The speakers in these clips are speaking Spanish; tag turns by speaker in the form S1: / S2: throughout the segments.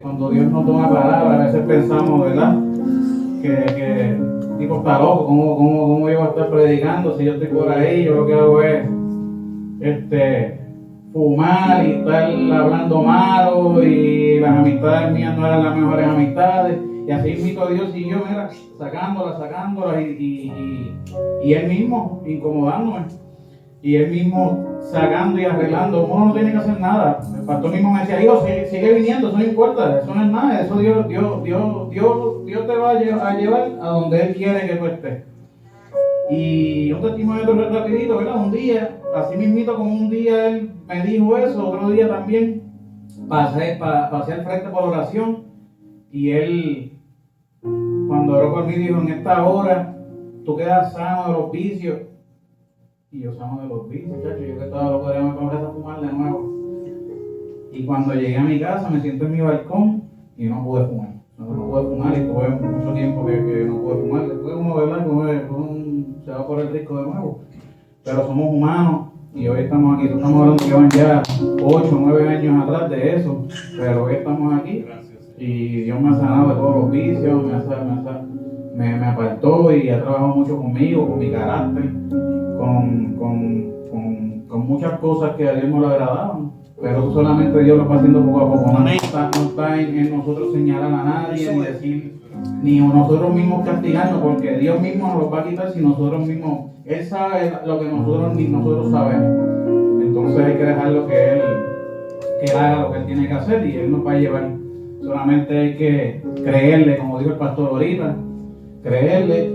S1: Cuando Dios nos da una palabra, a veces pensamos, ¿verdad? Que tipo está loco, ¿cómo yo voy a estar predicando si yo estoy por ahí? Yo lo que hago es fumar y estar hablando malo y las amistades mías no eran las mejores amistades. Y así mismo Dios siguió, mira, sacándolas y Él mismo incomodándome. Y Él mismo sacando y arreglando. Uno no tiene que hacer nada. El pastor mismo me decía, hijo, sigue viniendo, eso no importa, eso no es nada. Eso Dios te va a llevar a donde Él quiere que tú estés. Y un testimonio rapidito, ¿verdad? Un día, así mismito como un día Él me dijo eso, otro día también pasé al frente por oración. Y Él, cuando oró por mí, dijo, en esta hora tú quedas sano de los vicios. Y yo sano de los vicios, chacho, yo que estaba loco de me poner a fumar de nuevo. Y cuando llegué a mi casa me siento en mi balcón y no pude fumar. No pude fumar y tuve mucho tiempo que no pude fumar. Después uno, ¿verdad? Se va por el risco de nuevo. Pero somos humanos y hoy estamos aquí. Estamos hablando que van ya 8 o 9 años atrás de eso. Pero hoy estamos aquí y Dios me ha sanado de todos los vicios, me apartó y ha trabajado mucho conmigo, con mi carácter, con muchas cosas que a Dios no le agradaban, pero solamente Dios lo va haciendo poco a poco. No está en nosotros señalar a nadie, ni decir, ni nosotros mismos castigarnos, porque Dios mismo nos lo va a quitar si nosotros mismos, Él sabe lo que nosotros ni nosotros sabemos. Entonces hay que dejarlo que Él haga lo que Él tiene que hacer y Él nos va a llevar. Solamente hay que creerle, como dijo el pastor ahorita, creerle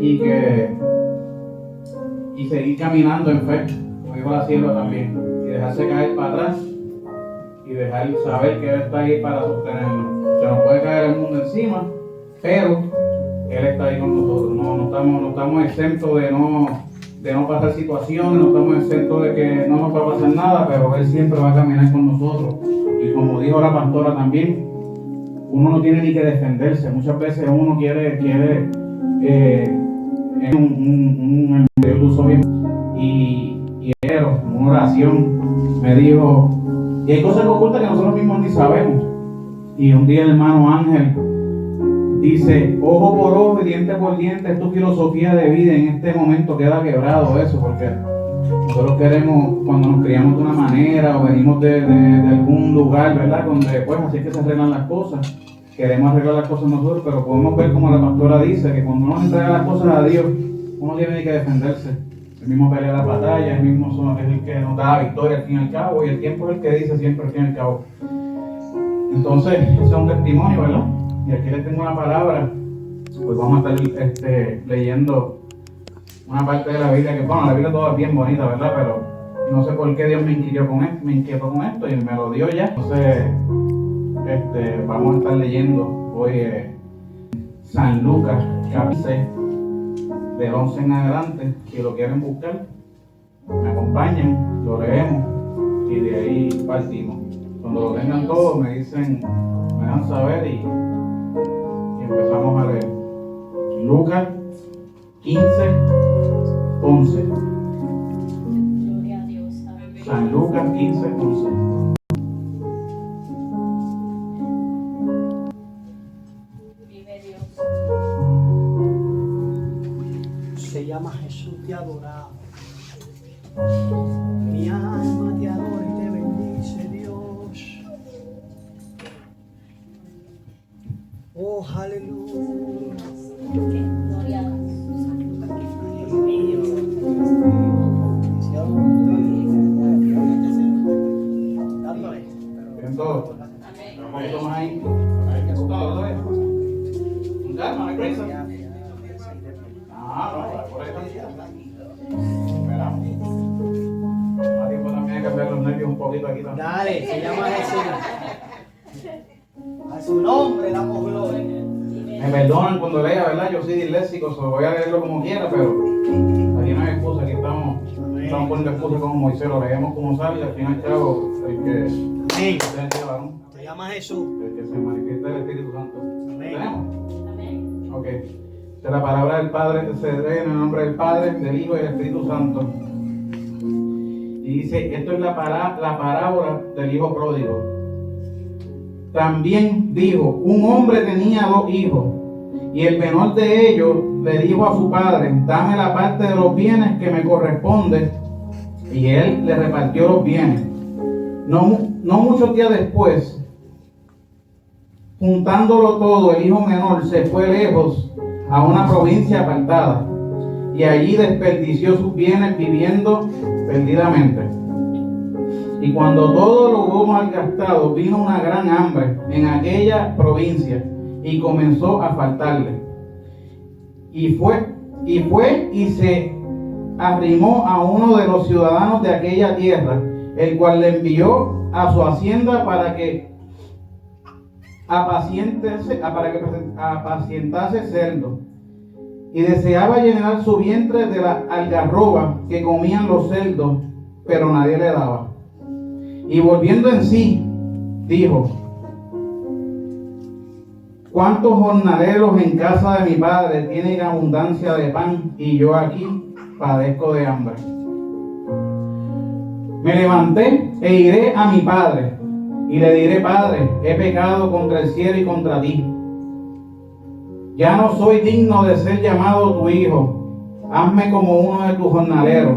S1: y seguir caminando en fe, como dijo la sierva también, y dejarse caer para atrás y dejar saber que Él está ahí para sostenernos. Se nos puede caer el mundo encima, pero Él está ahí con nosotros. No estamos exentos de no pasar situaciones, no estamos exentos de que no nos va a pasar nada, pero Él siempre va a caminar con nosotros. Y como dijo la pastora también, uno no tiene ni que defenderse. Muchas veces uno quiere Dios usó bien y una oración me dijo, y hay cosas que ocultas que nosotros mismos ni sabemos. Y un día el hermano Ángel dice, ojo por ojo y diente por diente, es tu filosofía de vida. En este momento queda quebrado eso, porque nosotros queremos, cuando nos criamos de una manera o venimos de algún lugar, ¿verdad? Donde pues así es que se arreglan las cosas. Queremos arreglar las cosas nosotros, pero podemos ver como la pastora dice, que cuando uno entrega las cosas a Dios, uno tiene que defenderse. El mismo pelea la batalla, el mismo es el que nos da la victoria al fin y al cabo, y el tiempo es el que dice siempre al fin y al cabo. Entonces, ese es un testimonio, ¿verdad? Y aquí les tengo una palabra, pues vamos a estar leyendo una parte de la Biblia, que bueno, la Biblia toda es bien bonita, ¿verdad? Pero no sé por qué Dios me inquietó con esto y me lo dio ya. Entonces, vamos a estar leyendo hoy San Lucas, capítulo 6, del 11 en adelante. Si lo quieren buscar, me acompañan, lo leemos y de ahí partimos. Cuando lo tengan todos me dan saber y empezamos a leer. Lucas 15, 11.
S2: Gloria a Dios.
S1: San Lucas 15, 11.
S2: Vive Dios.
S3: Se llama Jesús te adoramos. Mi alma te adora y te bendice, Dios. Oh, aleluya.
S2: Gloria a
S3: Dios mío. Dándole.
S1: ¿Ven todos?
S2: Amén.
S1: Un poquito más ahí. Todo, un calma, no hay prisa. Por ahí esperamos. Más tiempo también hay que hacer los nervios un poquito aquí también.
S3: Dale, se llama Jesús. A su nombre damos gloria.
S1: Me perdonan cuando lea, ¿verdad? Yo soy disléxico, so voy a leerlo como quiera, pero aquí no hay excusa, aquí estamos poniendo excusas como Moisés, lo leemos como sale y al fin y al cabo
S3: Amén. Se llama Jesús.
S1: el que se manifiesta el Espíritu Santo.
S3: Amén.
S1: ¿Tenemos?
S2: Amén.
S1: Ok. De la palabra del Padre se lee en el nombre del Padre, del Hijo y del Espíritu Santo. Y dice, esto es la parábola del Hijo Pródigo. También dijo: un hombre tenía 2 hijos, y el menor de ellos le dijo a su padre: dame la parte de los bienes que me corresponde. Y él le repartió los bienes. No muchos días después, juntándolo todo, el hijo menor se fue lejos a una provincia apartada, y allí desperdició sus bienes viviendo perdidamente. Y cuando todo lo hubo malgastado, vino una gran hambre en aquella provincia y comenzó a faltarle. Y fue y se arrimó a uno de los ciudadanos de aquella tierra, el cual le envió a su hacienda para que apacientase cerdos, y deseaba llenar su vientre de la algarroba que comían los cerdos, pero nadie le daba. Y volviendo en sí, dijo: ¿cuántos jornaleros en casa de mi padre tienen abundancia de pan, y yo aquí padezco de hambre? Me levanté e iré a mi padre, y le diré: Padre, he pecado contra el cielo y contra ti. Ya no soy digno de ser llamado tu hijo. Hazme como uno de tus jornaleros.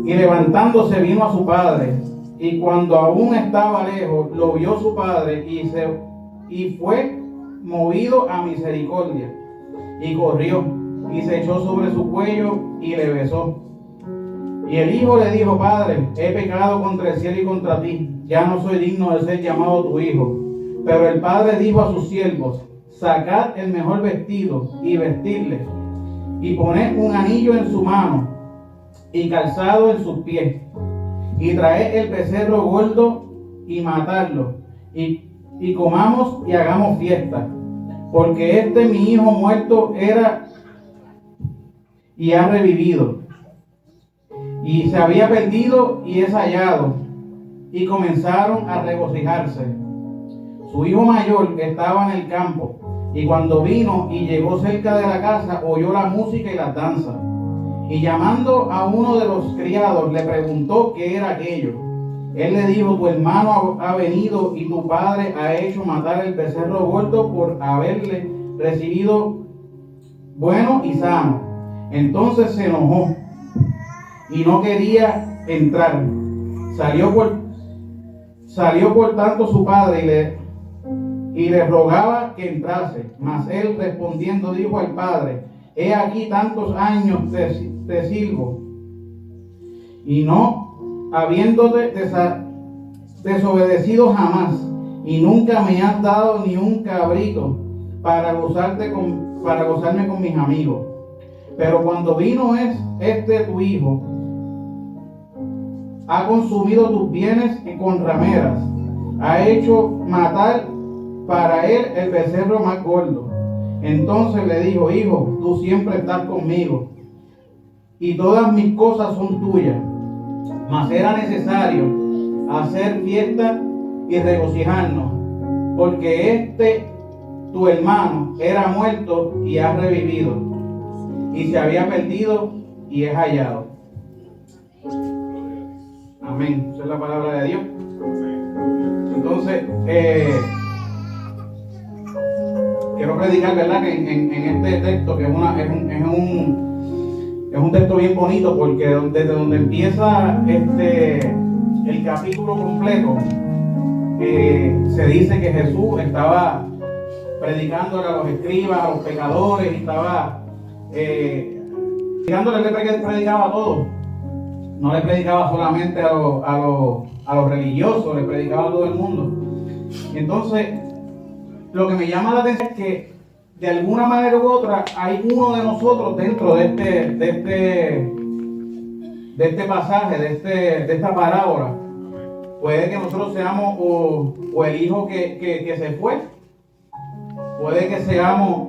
S1: Y levantándose vino a su padre, y cuando aún estaba lejos, lo vio su padre, y fue movido a misericordia, y corrió, y se echó sobre su cuello, y le besó. Y el hijo le dijo: Padre, he pecado contra el cielo y contra ti, ya no soy digno de ser llamado tu hijo. Pero el padre dijo a sus siervos: sacad el mejor vestido y vestidle, y poned un anillo en su mano y calzado en sus pies, y traed el becerro gordo y matadlo, y comamos y hagamos fiesta, porque mi hijo muerto era y ha revivido, y se había perdido y es hallado. Y comenzaron a regocijarse. Su hijo mayor estaba en el campo, y cuando vino y llegó cerca de la casa, oyó la música y las danzas. Y llamando a uno de los criados, le preguntó qué era aquello. Él le dijo: tu hermano ha venido, y tu padre ha hecho matar el becerro gordo por haberle recibido bueno y sano. Entonces se enojó y no quería entrar. Salió por tanto su padre y le rogaba que entrase. Mas él respondiendo dijo al padre: he aquí tantos años te sirvo, y no habiéndote desobedecido jamás, y nunca me has dado ni un cabrito para gozarme con mis amigos. Pero cuando vino tu hijo, ha consumido tus bienes con rameras, ha hecho matar para él el becerro más gordo. Entonces le dijo: hijo, tú siempre estás conmigo, y todas mis cosas son tuyas. Mas era necesario hacer fiesta y regocijarnos, porque tu hermano era muerto y ha revivido, y se había perdido y es hallado. Amén. Esa es la palabra de Dios. Entonces, quiero predicar, ¿verdad?, que en este texto, que es un texto bien bonito, porque desde donde empieza el capítulo completo, se dice que Jesús estaba predicándole a los escribas, a los pecadores, y estaba predicándole, le predicaba a todos. No le predicaba solamente a los religiosos, le predicaba a todo el mundo. Entonces, lo que me llama la atención es que de alguna manera u otra hay uno de nosotros dentro de este pasaje, de esta parábola. Puede que nosotros seamos o el hijo que se fue, puede que seamos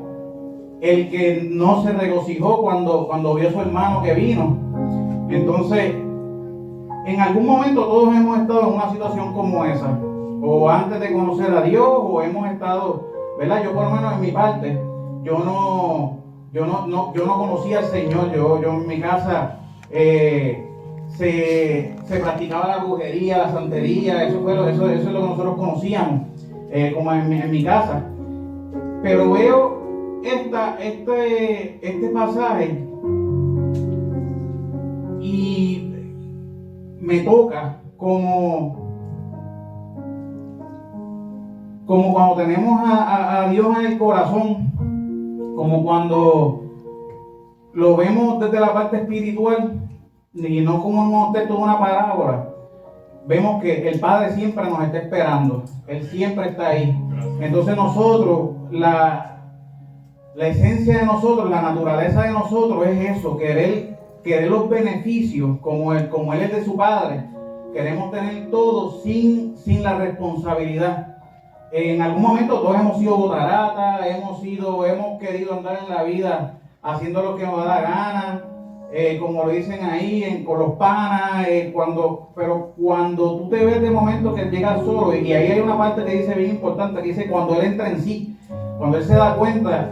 S1: el que no se regocijó cuando vio a su hermano que vino. Entonces, en algún momento todos hemos estado en una situación como esa, o antes de conocer a Dios, o hemos estado, ¿verdad? Yo por lo menos en mi parte, yo no conocía al Señor. Yo en mi casa se practicaba la brujería, la santería, eso es lo que nosotros conocíamos. como en mi casa. Pero veo este pasaje y me toca como cuando tenemos a Dios en el corazón, como cuando lo vemos desde la parte espiritual y no como en un texto de una parábola. Vemos que el Padre siempre nos está esperando, Él siempre está ahí. Entonces nosotros, la esencia de nosotros, la naturaleza de nosotros es eso, querer los beneficios como él es de su Padre. Queremos tener todo sin la responsabilidad. En algún momento todos hemos sido botaratas, hemos querido andar en la vida haciendo lo que nos da la gana, como lo dicen ahí, con los panas, pero cuando tú te ves de momento que llegas solo, y ahí hay una parte que dice bien importante, que dice cuando él entra en sí, cuando él se da cuenta,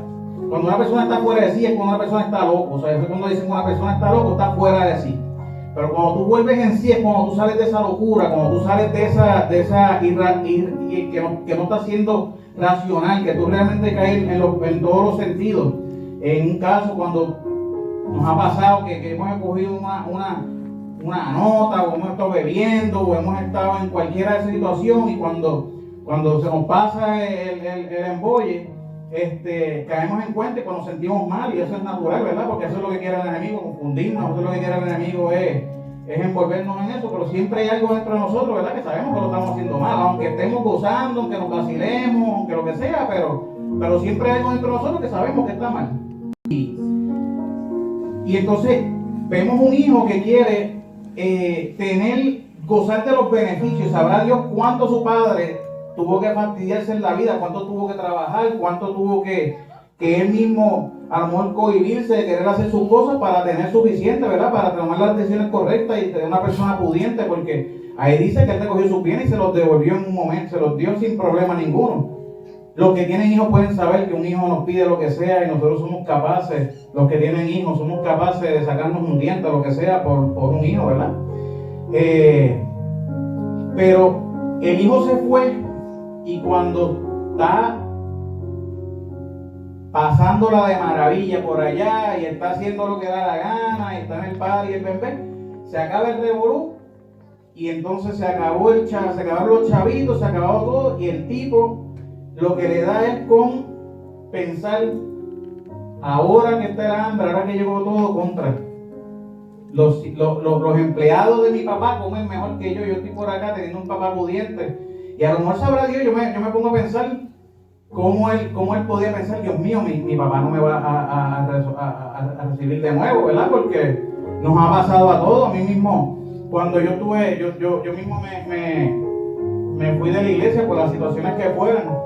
S1: cuando una persona está fuera de sí es cuando una persona está loco. O sea, eso es cuando dicen que una persona está loco, está fuera de sí. Pero cuando tú vuelves en sí es cuando tú sales de esa locura, cuando tú sales de esa que no está siendo racional, que tú realmente caes en todos los sentidos. En un caso cuando nos ha pasado que hemos escogido una nota, o hemos estado bebiendo, o hemos estado en cualquiera de esas situaciones, y cuando se nos pasa el embolle, caemos en cuenta y cuando nos sentimos mal, y eso es natural, ¿verdad? Porque eso es lo que quiere el enemigo, confundirnos. Eso es lo que quiere el enemigo, es envolvernos en eso. Pero siempre hay algo dentro de nosotros, ¿verdad? Que sabemos que lo estamos haciendo mal, aunque estemos gozando, aunque nos vacilemos, aunque lo que sea, pero siempre hay algo dentro de nosotros que sabemos que está mal. Y entonces vemos un hijo que quiere gozar de los beneficios. Sabrá Dios cuánto su padre tuvo que fastidiarse en la vida, cuánto tuvo que trabajar, cuánto tuvo que él mismo a lo mejor cohibirse de querer hacer sus cosas para tener suficiente, ¿verdad? Para tomar las decisiones correctas y tener una persona pudiente, porque ahí dice que él recogió sus bienes y se los devolvió en un momento, se los dio sin problema ninguno. Los que tienen hijos pueden saber que un hijo nos pide lo que sea y nosotros somos capaces, los que tienen hijos, somos capaces de sacarnos un diente o lo que sea por un hijo, ¿verdad? Pero el hijo se fue y cuando está pasándola de maravilla por allá y está haciendo lo que da la gana y está en el party y el bebé, se acaba el revolú y entonces se acabaron los chavitos, se acabó todo y el tipo lo que le da es con pensar, ahora que está el hambre, ahora que llegó todo, contra los empleados de mi papá comen mejor que yo estoy por acá teniendo un papá pudiente, y a lo mejor sabrá Dios, yo me pongo a pensar cómo él podía pensar, Dios mío, mi papá no me va a recibir de nuevo, ¿verdad? Porque nos ha pasado a todos. A mí mismo, cuando yo mismo me fui de la iglesia por las situaciones que fueran.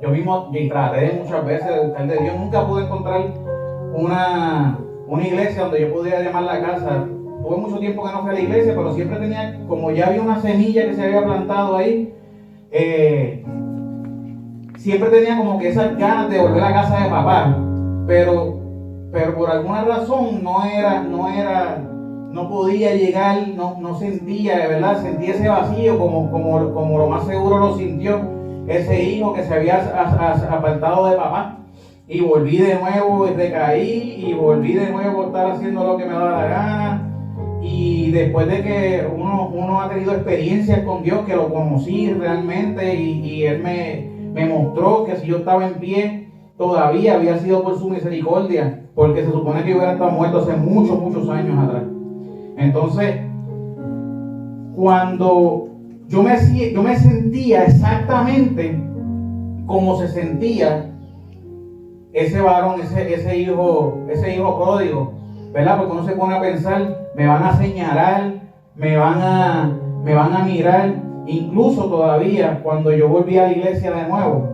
S1: Yo mismo traté muchas veces de buscar de Dios. Nunca pude encontrar una iglesia donde yo pudiera llamar la casa. Tuve mucho tiempo que no fui a la iglesia, pero siempre tenía, como ya había una semilla que se había plantado ahí, siempre tenía como que esas ganas de volver a casa de papá. Pero por alguna razón no podía llegar, no sentía, de verdad, sentía ese vacío como lo más seguro lo sintió ese hijo que se había apartado de papá, y volví de nuevo, recaí y volví de nuevo a estar haciendo lo que me daba la gana. Y después de que uno ha tenido experiencias con Dios, que lo conocí realmente y Él me mostró que si yo estaba en pie todavía había sido por su misericordia, porque se supone que yo hubiera estado muerto hace muchos años atrás. Entonces, cuando yo me sentía exactamente como se sentía ese varón, ese hijo pródigo, ¿verdad? Porque uno se pone a pensar, me van a señalar, me van a mirar. Incluso todavía cuando yo volví a la iglesia de nuevo,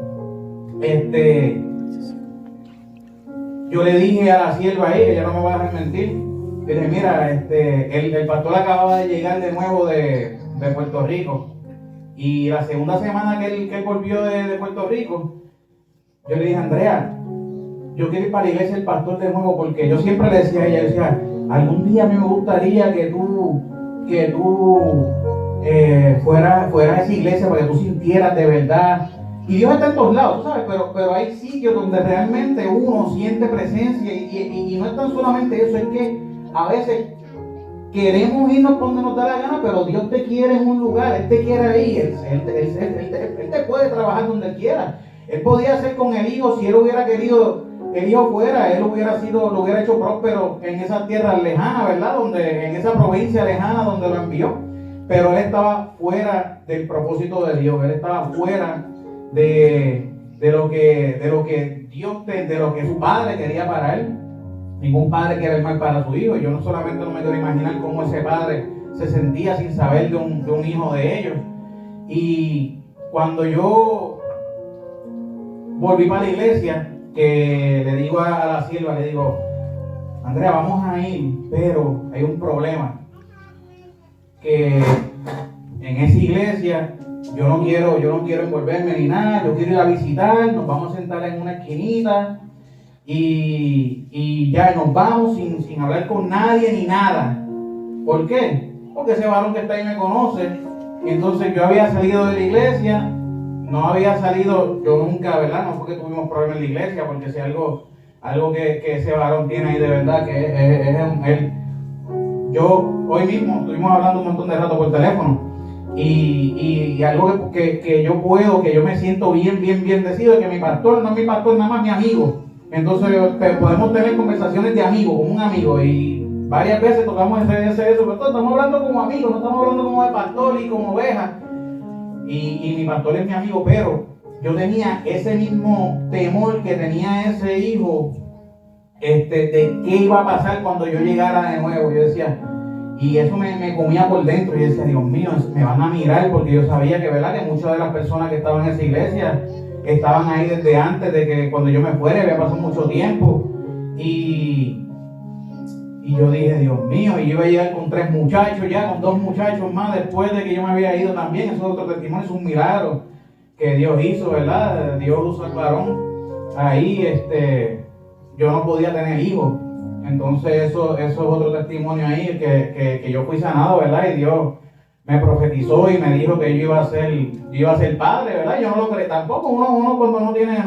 S1: yo le dije a la sierva ahí, ella no me va a dejar mentir, le dije, mira, el pastor acababa de llegar de nuevo de Puerto Rico, y la segunda semana que él volvió de Puerto Rico, yo le dije, Andrea, yo quiero ir para la iglesia del pastor de nuevo, porque yo siempre le decía a ella, algún día a mí me gustaría que tú fueras a esa iglesia para que tú sintieras de verdad Y Dios está en todos lados, ¿tú sabes? Pero hay sitios donde realmente uno siente presencia y no es tan solamente eso, es que a veces queremos irnos por donde nos da la gana, pero Dios te quiere en un lugar, Él te quiere ahí, Él te puede trabajar donde Él quiera. Él podía hacer con el hijo, si Él hubiera querido, el hijo fuera, Él lo hubiera hecho próspero en esa tierra lejana, ¿verdad? En esa provincia lejana donde lo envió. Pero Él estaba fuera del propósito de Dios, Él estaba fuera de lo que Dios, de lo que su padre quería para él. Ningún padre quiere el mal para su hijo. Yo no solamente no me quiero imaginar cómo ese padre se sentía sin saber de un hijo de ellos. Y cuando yo volví para la iglesia, que le digo a la sierva, le digo, Andrea, vamos a ir, pero hay un problema, que en esa iglesia yo no quiero envolverme ni nada, yo quiero ir a visitar, nos vamos a sentar en una esquinita y ya nos vamos sin hablar con nadie ni nada. ¿Por qué? Porque ese varón que está ahí me conoce. Y entonces yo había salido de la iglesia, no había salido, yo nunca, ¿verdad? No fue que tuvimos problemas en la iglesia, porque si algo que ese varón tiene ahí de verdad, que es él. Yo hoy mismo estuvimos hablando un montón de rato por teléfono y algo que yo me siento bien decidido es que mi pastor no es mi pastor, nada más mi amigo. Entonces podemos tener conversaciones de amigo, como un amigo, y varias veces tocamos eso, pero estamos hablando como amigos, no estamos hablando como de pastor y como oveja. Y mi pastor es mi amigo, pero yo tenía ese mismo temor que tenía ese hijo, de qué iba a pasar cuando yo llegara de nuevo. Yo decía, y eso me comía por dentro. Yo decía, Dios mío, me van a mirar, porque yo sabía que, ¿verdad?, que muchas de las personas que estaban en esa iglesia estaban ahí desde antes de que cuando yo me fuera, había pasado mucho tiempo. Y yo dije, Dios mío, y yo iba a llegar con 3 muchachos ya, con 2 muchachos más después de que yo me había ido también. Eso es otro testimonio, es un milagro que Dios hizo, ¿verdad? Dios usó al varón. Ahí, yo no podía tener hijos. Entonces eso es otro testimonio ahí, que yo fui sanado, ¿verdad? Y Dios me profetizó y me dijo que yo iba a ser padre, ¿verdad? Yo no lo creí tampoco. Uno cuando no tiene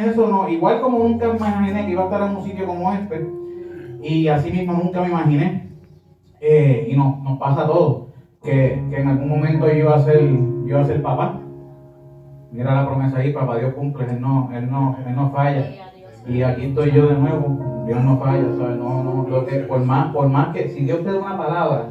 S1: eso, no, igual como nunca me imaginé que iba a estar en un sitio como este, y así mismo nunca me imaginé, y nos pasa todo, que en algún momento yo iba a ser papá. Mira la promesa ahí, papá Dios cumple, él no falla. Y aquí estoy yo de nuevo, Dios no falla, ¿sabes? Por más que, si Dios te da una palabra,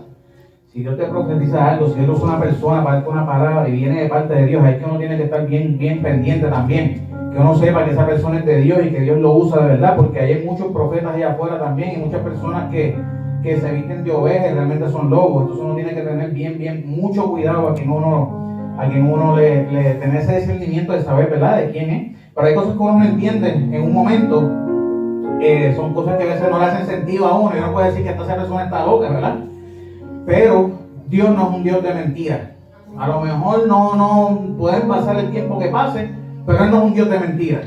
S1: si Dios te profetiza algo, si Dios usa una persona para darte una palabra y viene de parte de Dios, ahí que uno tiene que estar bien pendiente también, que uno sepa que esa persona es de Dios y que Dios lo usa de verdad, porque hay muchos profetas allá afuera también y muchas personas que se visten de ovejas y realmente son lobos. Entonces uno tiene que tener mucho cuidado a quien uno le tener ese discernimiento de saber, ¿verdad?, de quién es. Pero hay cosas que uno no entiende en un momento, son cosas que a veces no le hacen sentido a uno, y uno puede decir que esa persona está loca, ¿verdad? Pero Dios no es un Dios de mentiras. A lo mejor no pueden pasar el tiempo que pase, pero Él no es un Dios de mentiras.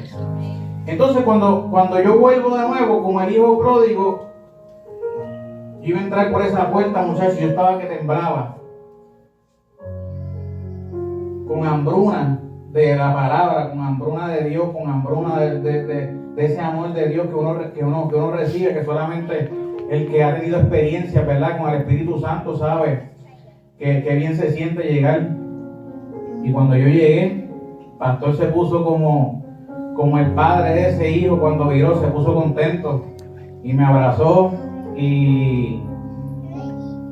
S1: Entonces cuando yo vuelvo de nuevo como el hijo pródigo, yo iba a entrar por esa puerta, muchachos, yo estaba que temblaba, con hambruna de la palabra, con hambruna de Dios, con hambruna de ese amor de Dios que uno recibe, que solamente el que ha tenido experiencia, ¿verdad?, con el Espíritu Santo sabe que bien se siente llegar. Y cuando yo llegué, pastor se puso como el padre de ese hijo, cuando viró, se puso contento y me abrazó y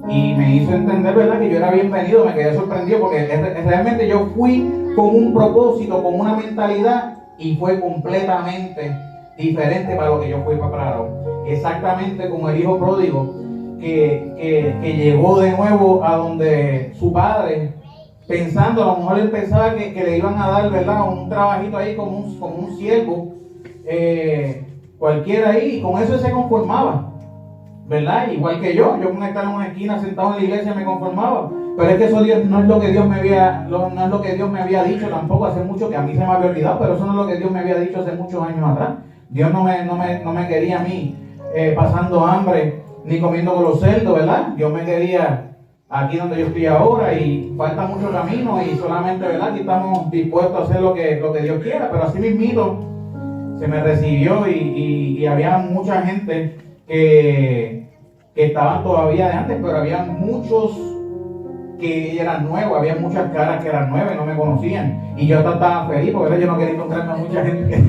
S1: me hizo entender, ¿verdad?, que yo era bienvenido. Me quedé sorprendido porque realmente yo fui con un propósito, con una mentalidad, y fue completamente diferente para lo que yo fui preparado. Exactamente como el hijo pródigo que llegó de nuevo a donde su padre, pensando, a lo mejor él pensaba que le iban a dar, ¿verdad?, un trabajito ahí como un siervo cualquiera ahí, y con eso se conformaba, ¿verdad? Igual que yo con estar en una esquina sentado en la iglesia me conformaba. Pero es que eso no es lo que Dios me había dicho tampoco hace mucho, que a mí se me había olvidado, pero eso no es lo que Dios me había dicho hace muchos años atrás. Dios no me quería a mí pasando hambre ni comiendo con los cerdos, ¿verdad? Dios me quería aquí donde yo estoy ahora y falta mucho camino y solamente, ¿verdad? Aquí estamos dispuestos a hacer lo que Dios quiera, pero así mismito se me recibió y había mucha gente que estaban todavía de antes, pero había muchos que eran nuevos, había muchas caras que eran nuevas y no me conocían. Y yo estaba feliz porque yo no quería encontrarme a mucha gente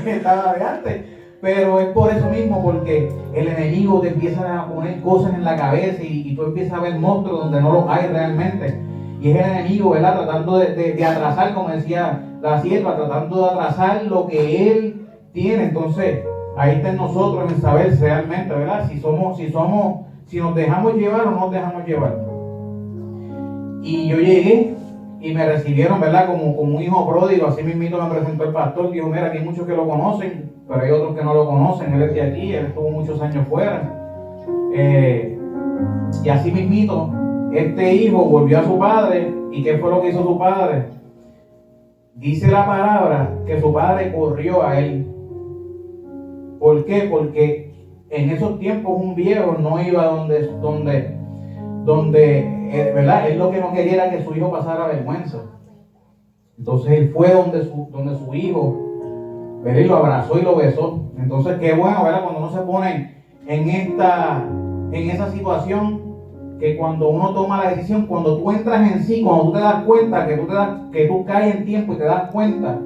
S1: que estaba de antes. Pero es por eso mismo, porque el enemigo te empieza a poner cosas en la cabeza y tú empiezas a ver monstruos donde no los hay realmente. Y es el enemigo, ¿verdad? Tratando de atrasar, como decía la sierva, tratando de atrasar lo que él tiene. Entonces, ahí está en nosotros en saber realmente, ¿verdad? Si nos dejamos llevar o no nos dejamos llevar. Y yo llegué y me recibieron, ¿verdad? Como un hijo pródigo. Así mismito me presentó el pastor. Dijo, mira, aquí hay muchos que lo conocen, pero hay otros que no lo conocen. Él es de aquí, él estuvo muchos años fuera. Y así mismito, este hijo volvió a su padre. ¿Y qué fue lo que hizo su padre? Dice la palabra que su padre corrió a él. ¿Por qué? Porque en esos tiempos un viejo no iba donde ¿verdad? Él lo que no quería era que su hijo pasara vergüenza. Entonces él fue donde su hijo, ¿verdad? Y lo abrazó y lo besó. Entonces qué bueno, ¿verdad? Cuando uno se pone en esa situación, que cuando uno toma la decisión, cuando tú entras en sí, cuando tú te das cuenta, que tú caes en tiempo y te das cuenta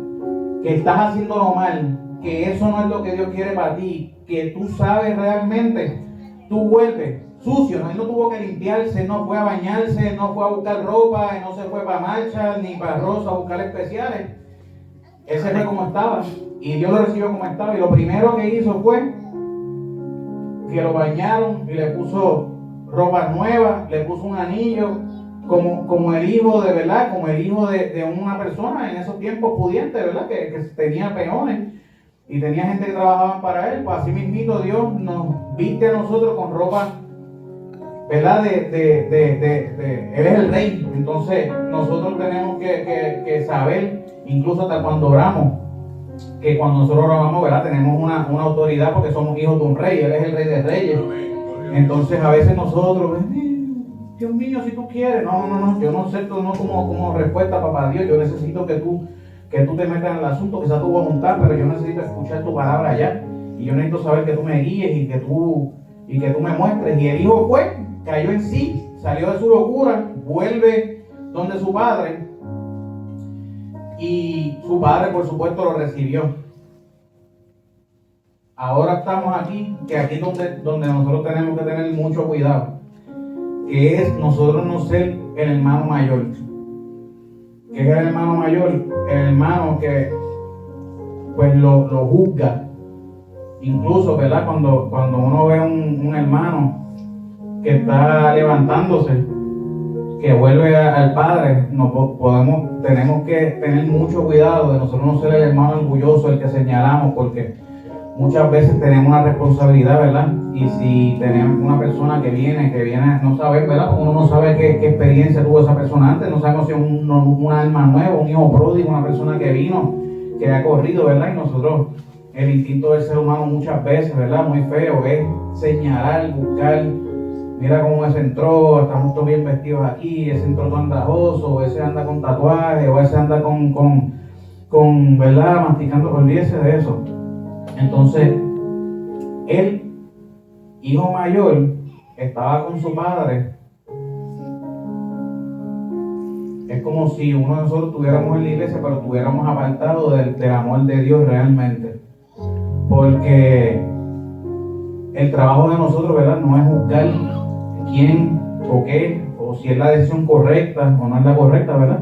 S1: que estás haciéndolo mal, que eso no es lo que Dios quiere para ti, que tú sabes realmente, tú vuelves sucio, ¿no? Él no tuvo que limpiarse, no fue a bañarse, no fue a buscar ropa, no se fue para marcha, ni para Rosa a buscar especiales. Él se fue como estaba y Dios lo recibió como estaba. Y lo primero que hizo fue que lo bañaron y le puso ropa nueva, le puso un anillo, como el hijo de, ¿verdad? Como el hijo de una persona en esos tiempos pudiente, ¿verdad? Que tenía peones y tenía gente que trabajaba para él. Pues así mismito Dios nos viste a nosotros con ropa, ¿verdad? Él es el rey. Entonces nosotros tenemos que saber, incluso hasta cuando oramos, que cuando nosotros oramos, ¿verdad? Tenemos una autoridad porque somos hijos de un rey. Él es el rey de reyes. Entonces a veces nosotros, Dios mío, si tú quieres, no, yo no acepto no como respuesta, papá Dios. Yo necesito que tú te metas en el asunto, que sea tu voluntad, pero yo necesito escuchar tu palabra ya. Y yo necesito saber que tú me guíes y que tú me muestres. Y el hijo fue, cayó en sí, salió de su locura, vuelve donde su padre, y su padre por supuesto lo recibió. Ahora estamos aquí, que aquí es donde nosotros tenemos que tener mucho cuidado, que es nosotros no ser el hermano mayor. ¿Qué es el hermano mayor? El hermano que pues lo juzga. Incluso, ¿verdad? Cuando uno ve un hermano que está levantándose, que vuelve al padre, tenemos que tener mucho cuidado de nosotros no ser el hermano orgulloso, el que señalamos, porque muchas veces tenemos una responsabilidad, ¿verdad? Y si tenemos una persona que viene, no sabe, ¿verdad? Porque uno no sabe qué experiencia tuvo esa persona antes, no sabemos si es un alma nueva, un hijo pródigo, una persona que vino, que ha corrido, ¿verdad? Y nosotros, el instinto del ser humano muchas veces, ¿verdad? Muy feo, es señalar, buscar, mira cómo ese entró, estamos todos bien vestidos aquí, ese entró todo andrajoso, o ese anda con tatuajes, o ese anda con ¿verdad? Masticando, olvídese de eso. Entonces, él, hijo mayor, estaba con su padre. Es como si uno de nosotros estuviéramos en la iglesia, pero estuviéramos apartados del amor de Dios realmente. Porque el trabajo de nosotros, ¿verdad? No es juzgar quién o qué, o si es la decisión correcta o no es la correcta, ¿verdad?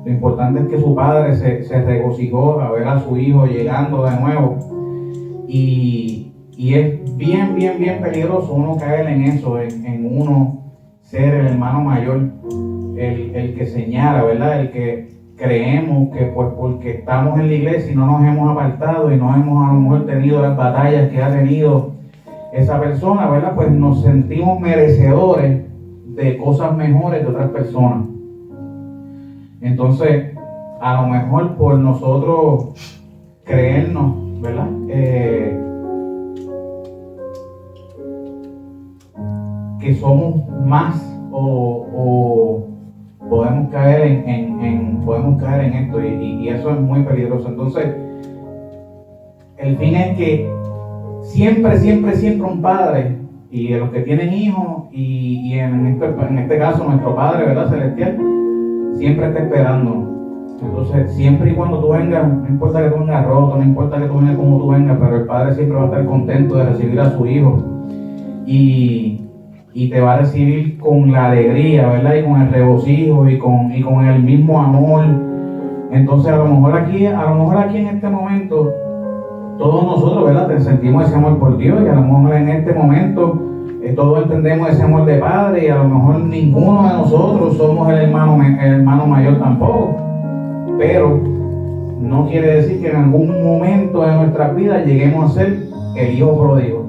S1: Lo importante es que su padre se regocijó a ver a su hijo llegando de nuevo. Y es bien peligroso uno caer en eso, en uno ser el hermano mayor, el que señala, ¿verdad? El que creemos que pues porque estamos en la iglesia y no nos hemos apartado y no hemos a lo mejor tenido las batallas que ha tenido esa persona, ¿verdad? Pues nos sentimos merecedores de cosas mejores de otras personas. Entonces, a lo mejor por nosotros creernos, ¿verdad? Que somos más o podemos caer podemos caer en esto y eso es muy peligroso. Entonces, el fin es que siempre un padre, y de los que tienen hijos, y en este caso nuestro Padre, ¿verdad?, celestial, siempre está esperando. Entonces, siempre y cuando tú vengas, no importa que tú vengas roto, no importa que tú vengas como tú vengas, pero el Padre siempre va a estar contento de recibir a su hijo y te va a recibir con la alegría, ¿verdad?, y con el regocijo y con el mismo amor. Entonces, a lo mejor aquí en este momento todos nosotros, ¿verdad?, sentimos ese amor por Dios, y a lo mejor en este momento todos entendemos ese amor de padre, y a lo mejor ninguno de nosotros somos el hermano mayor tampoco, pero no quiere decir que en algún momento de nuestra vida lleguemos a ser el hijo pródigo,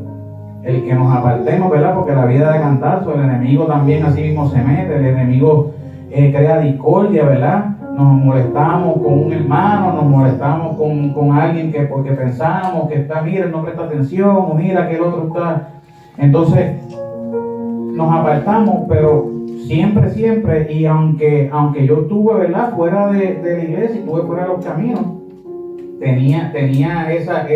S1: el que nos apartemos, ¿verdad?, porque la vida de cantazo, el enemigo también así mismo se mete, el enemigo crea discordia, ¿verdad? Nos molestamos con un hermano, nos molestamos con alguien que porque pensamos que está, mira, no presta atención, o mira que el otro está. Entonces nos apartamos, pero siempre, y aunque yo estuve, ¿verdad?, fuera de la iglesia, y estuve fuera de los caminos, tenía esas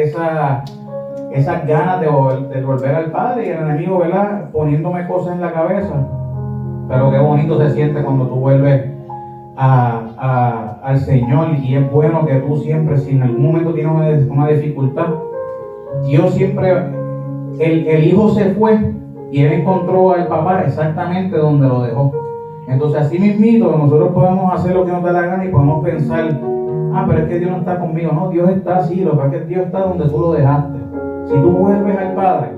S1: ganas de volver al Padre, y el enemigo, ¿verdad?, poniéndome cosas en la cabeza. Pero qué bonito se siente cuando tú vuelves al Señor, y es bueno que tú siempre, si en algún momento tienes una dificultad, Dios siempre, el hijo se fue y él encontró al papá exactamente donde lo dejó. Entonces, así mismito, nosotros podemos hacer lo que nos da la gana y podemos pensar, pero es que Dios no está conmigo. No, Dios está así, lo que pasa es que Dios está donde tú lo dejaste. Si tú vuelves al Padre,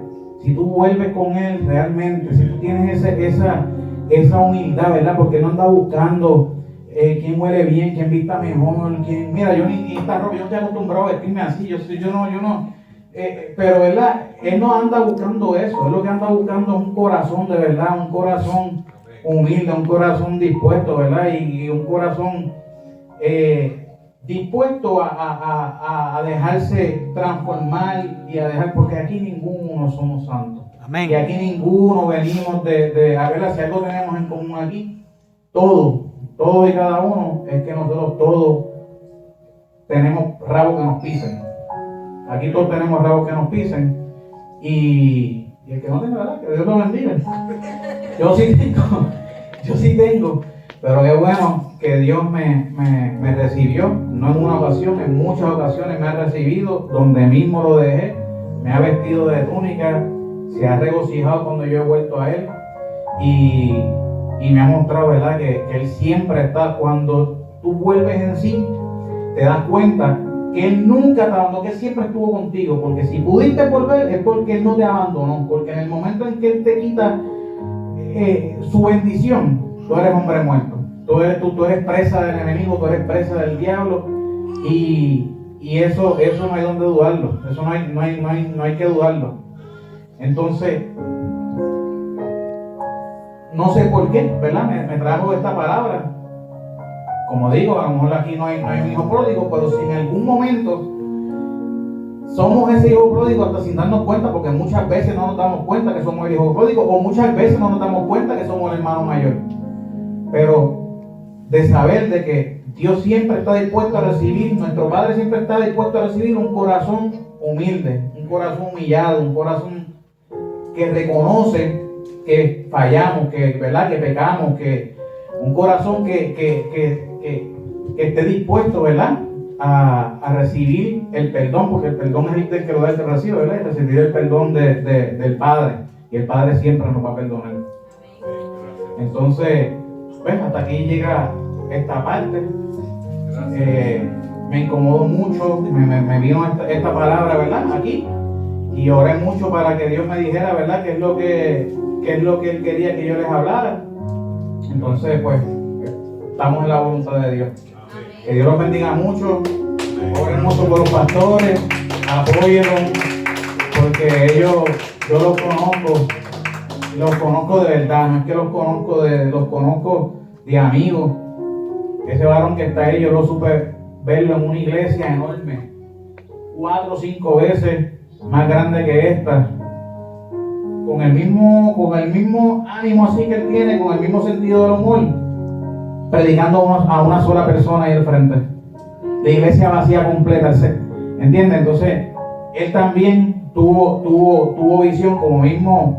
S1: si tú vuelves con Él realmente, si tú tienes esa humildad, ¿verdad?, porque Él no anda buscando quién huele bien, quién vista mejor, quién, mira, yo ni esta ropa, yo no estoy acostumbrado a vestirme así, yo no, pero ¿verdad?, Él no anda buscando eso. Él lo que anda buscando es un corazón de verdad, un corazón humilde, un corazón dispuesto, ¿verdad?, y un corazón dispuesto a dejarse transformar y a dejar, porque aquí ninguno somos santos. Amén. Y aquí ninguno venimos a ver si algo tenemos en común aquí, todos y cada uno, es que nosotros todos tenemos rabos que nos pisen. Aquí todos tenemos rabos que nos pisen, y el que no tenga, ¿verdad?, que Dios lo bendiga. Yo sí tengo, pero es bueno que Dios me recibió, no en una ocasión, en muchas ocasiones me ha recibido donde mismo lo dejé, me ha vestido de túnica, se ha regocijado cuando yo he vuelto a Él, y me ha mostrado, ¿verdad?, que Él siempre está. Cuando tú vuelves en sí, te das cuenta que Él nunca te abandonó, que Él siempre estuvo contigo, porque si pudiste volver es porque Él no te abandonó, porque en el momento en que Él te quita su bendición, tú eres hombre muerto, tú eres presa del enemigo, tú eres presa del diablo, y eso no hay donde dudarlo, eso no hay que dudarlo. Entonces, no sé por qué, ¿verdad?, me trajo esta palabra. Como digo, a lo mejor aquí no hay un hijo pródigo, pero si en algún momento somos ese hijo pródigo hasta sin darnos cuenta, porque muchas veces no nos damos cuenta que somos el hijo pródigo, o muchas veces no nos damos cuenta que somos el hermano mayor. Pero de saber de que Dios siempre está dispuesto a recibir, nuestro Padre siempre está dispuesto a recibir un corazón humilde, un corazón humillado, un corazón que reconoce que fallamos, que, ¿verdad?, que pecamos, que un corazón que esté dispuesto, ¿verdad?, a recibir el perdón, porque el perdón es el que lo da el que recibe, ¿verdad?, y recibir el perdón del Padre, y el Padre siempre nos va a perdonar. Entonces, pues hasta aquí llega esta parte. Me incomodó mucho, me vino esta palabra, ¿verdad?, aquí, y oré mucho para que Dios me dijera, ¿verdad?, qué es lo que Él quería que yo les hablara. Entonces, pues, estamos en la voluntad de Dios. Que Dios los bendiga mucho. Oren mucho por los pastores, apóyenlos, porque ellos, yo los conozco de verdad, no es que los conozco de amigos. Ese varón que está ahí, yo lo supe verlo en una iglesia enorme, 4 o 5 veces más grande que esta, con el mismo ánimo así que él tiene, con el mismo sentido del humor, predicando a una sola persona ahí al frente. La iglesia vacía completa, ¿entiendes? Entonces, él también tuvo visión, como mismo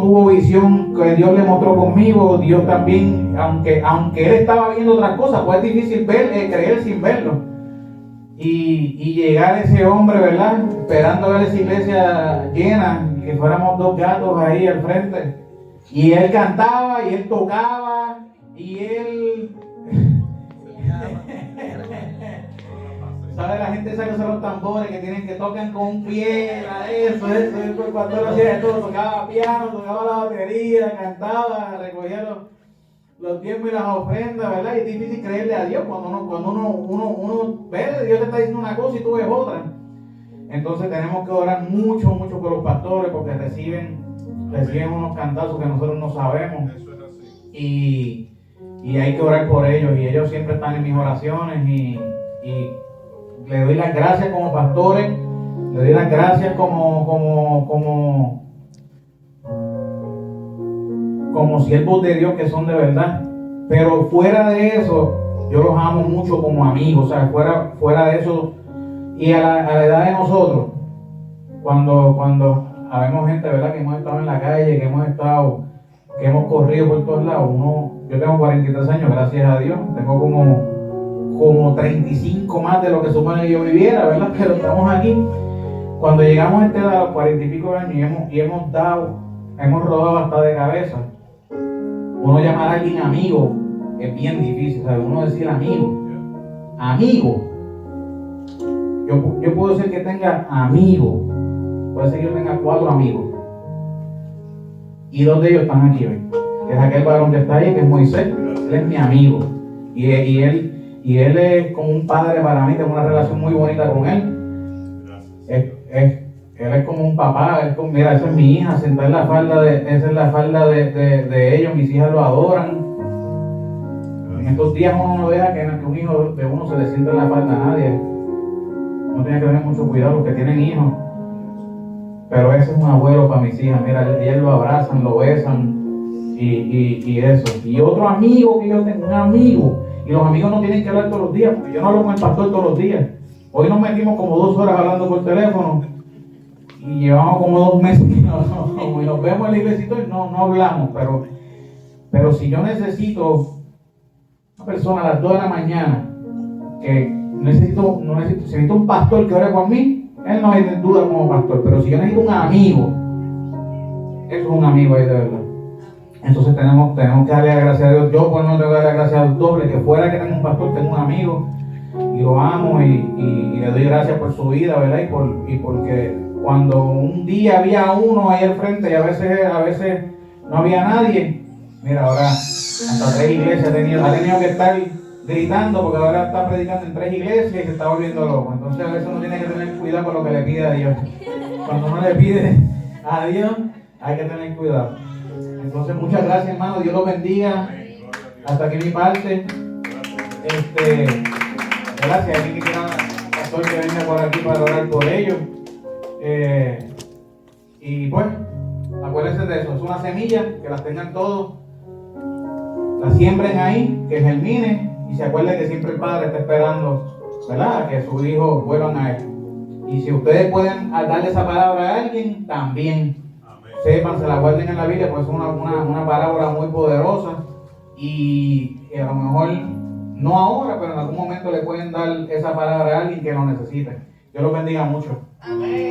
S1: tuvo visión que Dios le mostró conmigo. Dios también, aunque él estaba viendo otras cosas, pues es difícil creer sin verlo. Y llegar a ese hombre, ¿verdad? Esperando ver esa iglesia llena, y que fuéramos 2 gatos ahí al frente. Y él cantaba, y él tocaba, y él... ¿Sabes? La gente sabe usar los tambores que tocan con un pie, eso, cuando él hacía de todo, tocaba piano, tocaba la batería, cantaba, recogía los diezmos y las ofrendas, ¿verdad? Y es difícil creerle a Dios cuando uno ve, Dios te está diciendo una cosa y tú ves otra. Entonces tenemos que orar mucho por los pastores, porque reciben unos cantazos que nosotros no sabemos.
S4: Eso es así.
S1: Y hay que orar por ellos, y ellos siempre están en mis oraciones, y le doy las gracias como pastores, le doy las gracias como siervos de Dios que son de verdad. Pero fuera de eso, yo los amo mucho como amigos. O sea, fuera de eso, y a la edad de nosotros, cuando habemos gente, ¿verdad?, que hemos estado en la calle, que hemos corrido por todos lados. Yo tengo 43 años, gracias a Dios. Tengo como 35 más de lo que supone que yo viviera, ¿verdad? Pero estamos aquí. Cuando llegamos a esta edad, a los 40 y pico de años, y hemos rodado hasta de cabeza. Uno llamar a alguien amigo es bien difícil, ¿sabes? Uno decir amigo. Yo puedo ser que tenga amigos. Puede ser que yo tenga 4 amigos. Y 2 de ellos están aquí hoy. Que es aquel varón que está ahí, que es Moisés. Él es mi amigo. Y él es como un padre para mí. Tengo una relación muy bonita con él. Él es como un papá. Mira, esa es mi hija, sentada en la falda de ellos. Mis hijas lo adoran. En estos días uno no deja que un hijo de uno se le sienta en la falda a nadie. Uno tiene que tener mucho cuidado los que tienen hijos. Pero ese es un abuelo para mis hijas. Mira, ellas lo abrazan, lo besan y eso. Y otro amigo que yo tengo, un amigo. Y los amigos no tienen que hablar todos los días, porque yo no hablo con el pastor todos los días. Hoy nos metimos como 2 horas hablando por teléfono. Y llevamos como 2 meses y nos vemos en la iglesia y no hablamos. Pero si yo necesito una persona a las 2 de la mañana, que necesito un pastor que ore por mí, él no hay duda como pastor. Pero si yo necesito un amigo, eso es un amigo ahí de verdad. Entonces tenemos que darle gracias a Dios. Yo por no tengo que darle gracias al doble, que fuera que tenga un pastor, tengo un amigo y lo amo y le doy gracias por su vida, ¿verdad? Y porque cuando un día había uno ahí al frente y a veces no había nadie, mira, ahora hasta 3 iglesias ha tenido que estar gritando, porque ahora está predicando en 3 iglesias y se está volviendo loco. Entonces a veces uno tiene que tener cuidado con lo que le pide a Dios. Cuando uno le pide a Dios, hay que tener cuidado. Entonces muchas gracias, hermano, Dios los bendiga. Hasta aquí mi parte. Gracias, a alguien que quiera pastor que venga por aquí para orar por ellos. Y pues, acuérdense de eso, es una semilla, que las tengan todos, la siembren ahí, que germine, y se acuerden que siempre el Padre está esperando, ¿verdad?, que sus hijos vuelvan a Él. Y si ustedes pueden darle esa palabra a alguien, también. Sepan, se la guarden en la Biblia, porque es una parábola muy poderosa y a lo mejor no ahora, pero en algún momento le pueden dar esa palabra a alguien que lo necesite. Dios los bendiga mucho.
S3: Amén.